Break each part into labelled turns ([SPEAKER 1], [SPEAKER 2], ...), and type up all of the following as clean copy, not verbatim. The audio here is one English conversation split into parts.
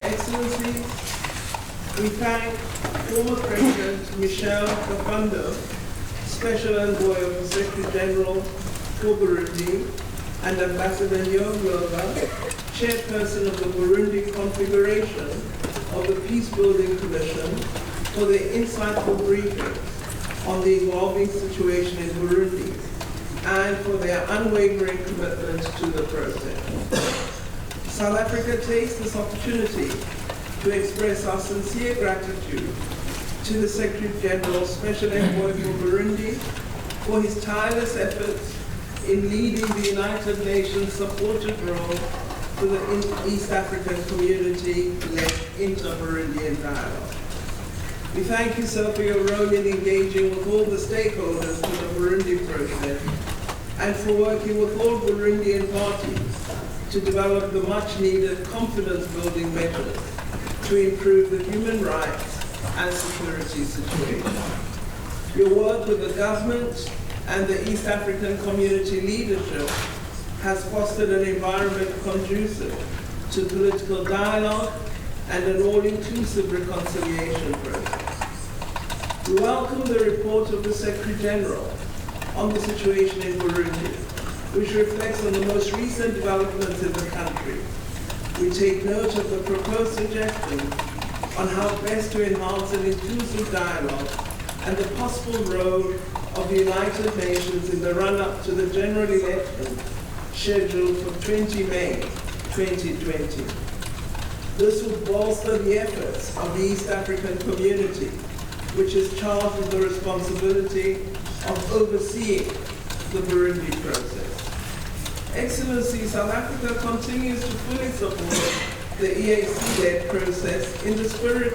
[SPEAKER 1] Excellencies, we thank former President Michel Pandor, Special Envoy of the Secretary General for Burundi, and Ambassador Nyong'oba, Chairperson of the Burundi Configuration of the Peace-Building Commission, for their insightful briefings on the evolving situation in Burundi and for their unwavering commitment to the process. South Africa takes this opportunity to express our sincere gratitude to the Secretary General Special Envoy for Burundi for his tireless efforts in leading the United Nations supported role for the East African community-led inter-Burundian dialogue. We thank you, sir, for your role in engaging with all the stakeholders in the Burundi process and for working with all Burundian parties to develop the much-needed confidence-building measures to improve the human rights and security situation. Your work with the government and the East African community leadership has fostered an environment conducive to political dialogue and an all-inclusive reconciliation process. We welcome the report of the Secretary General on the situation in Burundi, which reflects on the most recent developments in the country. We take note of the proposed suggestions on how best to enhance an inclusive dialogue and the possible role of the United Nations in the run-up to the general election scheduled for 20 May 2020. This would bolster the efforts of the East African community, which is charged with the responsibility of overseeing the Burundi process. Excellency, South Africa continues to fully support the EAC-led process in the spirit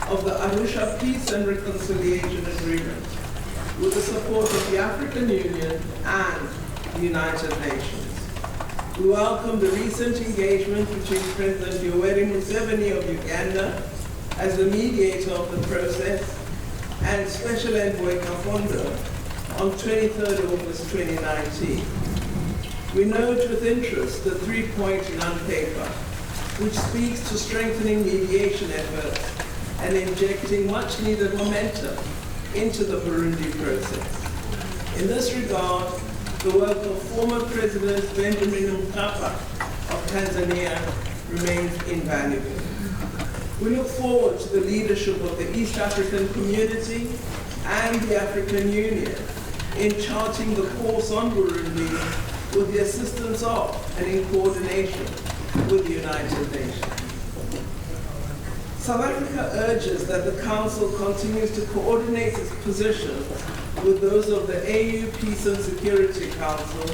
[SPEAKER 1] of the Arusha Peace and Reconciliation Agreement, with the support of the African Union and the United Nations. We welcome the recent engagement between President Yoweri Museveni of Uganda as the mediator of the process and Special Envoy Pandor on 23rd August 2019. We note with interest the three-point non-paper, which speaks to strengthening mediation efforts and injecting much-needed momentum into the Burundi process. In this regard, the work of former President Benjamin Mkapa of Tanzania remains invaluable. We look forward to the leadership of the East African community and the African Union in charting the course on Burundi with the assistance of and in coordination with the United Nations. South Africa urges that the Council continues to coordinate its positions with those of the AU Peace and Security Council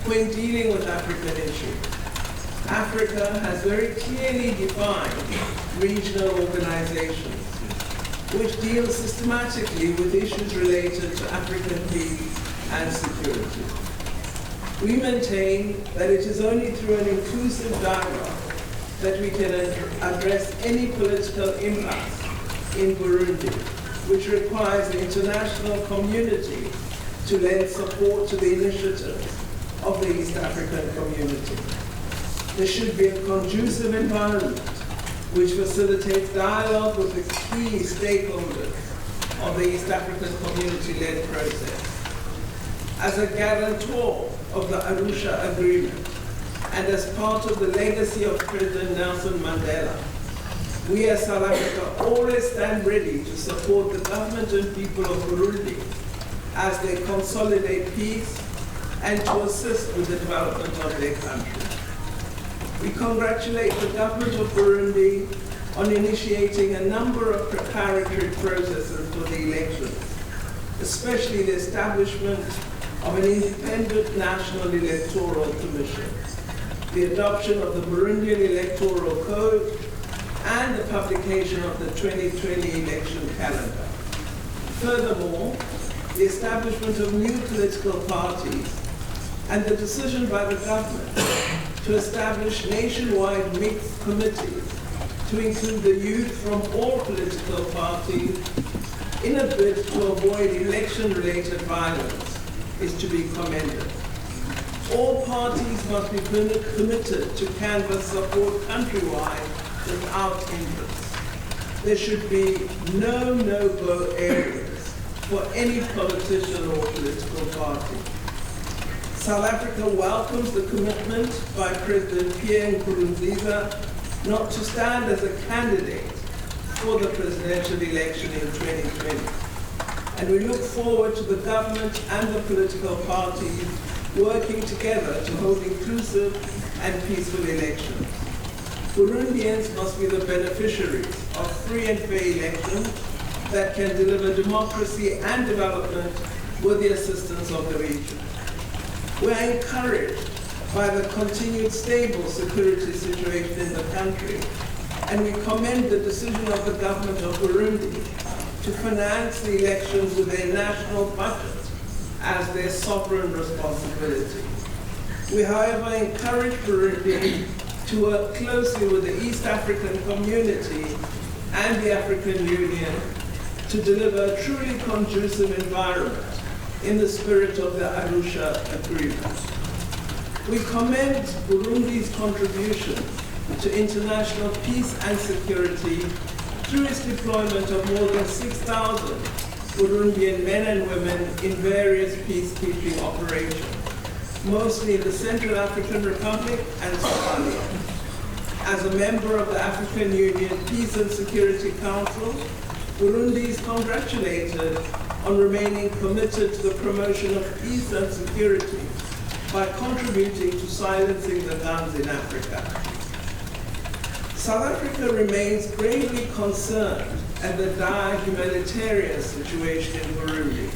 [SPEAKER 1] when dealing with African issues. Africa has very clearly defined regional organizations which deal systematically with issues related to African peace and security. We maintain that it is only through an inclusive dialogue that we can address any political impasse in Burundi, which requires the international community to lend support to the initiatives of the East African community. There should be a conducive environment which facilitates dialogue with the key stakeholders of the East African community-led process. As a guarantor of the Arusha Agreement and as part of the legacy of President Nelson Mandela, we as South Africa always stand ready to support the government and people of Burundi as they consolidate peace and to assist with the development of their country. We congratulate the government of Burundi on initiating a number of preparatory processes for the elections, especially the establishment of an independent National Electoral Commission, the adoption of the Burundian Electoral Code, and the publication of the 2020 election calendar. Furthermore, the establishment of new political parties and the decision by the government to establish nationwide mixed committees to include the youth from all political parties in a bid to avoid election-related violence is to be commended. All parties must be committed to canvass support countrywide without hindrance. There should be no no-go areas for any politician or political party. South Africa welcomes the commitment by President Pierre Nkurunziza not to stand as a candidate for the presidential election in 2020. And we look forward to the government and the political parties working together to hold inclusive and peaceful elections. Burundians must be the beneficiaries of free and fair elections that can deliver democracy and development with the assistance of the region. We are encouraged by the continued stable security situation in the country, and we commend the decision of the government of Burundi to finance the elections with their national budget as their sovereign responsibility. We, however, encourage Burundi to work closely with the East African community and the African Union to deliver a truly conducive environment in the spirit of the Arusha Agreement. We commend Burundi's contribution to international peace and security through its deployment of more than 6,000 Burundian men and women in various peacekeeping operations, mostly in the Central African Republic and Somalia. As a member of the African Union Peace and Security Council, Burundi is congratulated on remaining committed to the promotion of peace and security by contributing to silencing the guns in Africa. South Africa remains gravely concerned at the dire humanitarian situation in Burundi.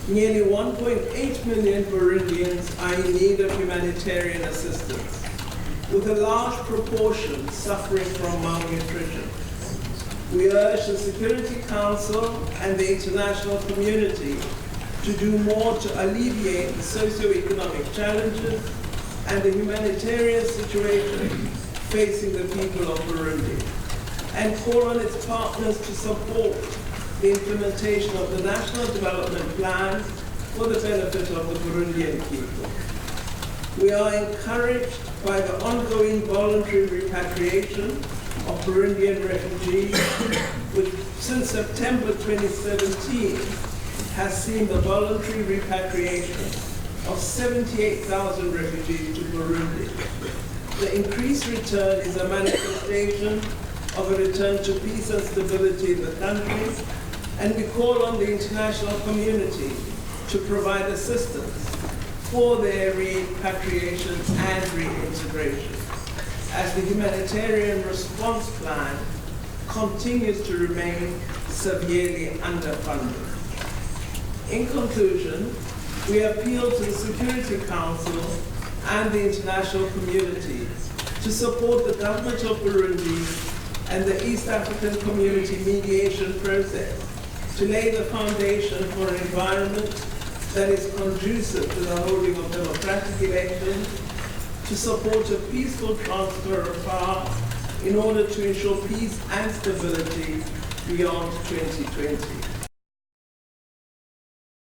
[SPEAKER 1] Nearly 1.8 million Burundians are in need of humanitarian assistance, with a large proportion suffering from malnutrition. We urge the Security Council and the international community to do more to alleviate the socio-economic challenges and the humanitarian situation facing the people of Burundi, and call on its partners to support the implementation of the National Development Plan for the benefit of the Burundian people. We are encouraged by the ongoing voluntary repatriation of Burundian refugees, which since September 2017 has seen the voluntary repatriation of 78,000 refugees to Burundi. The increased return is a manifestation of a return to peace and stability in the country, and we call on the international community to provide assistance for their repatriation and reintegration, as the humanitarian response plan continues to remain severely underfunded. In conclusion, we appeal to the Security Council and the international community to support the government of Burundi and the East African Community mediation process to lay the foundation for an environment that is conducive to the holding of democratic elections, to support a peaceful transfer of power in order to ensure peace and stability beyond 2020.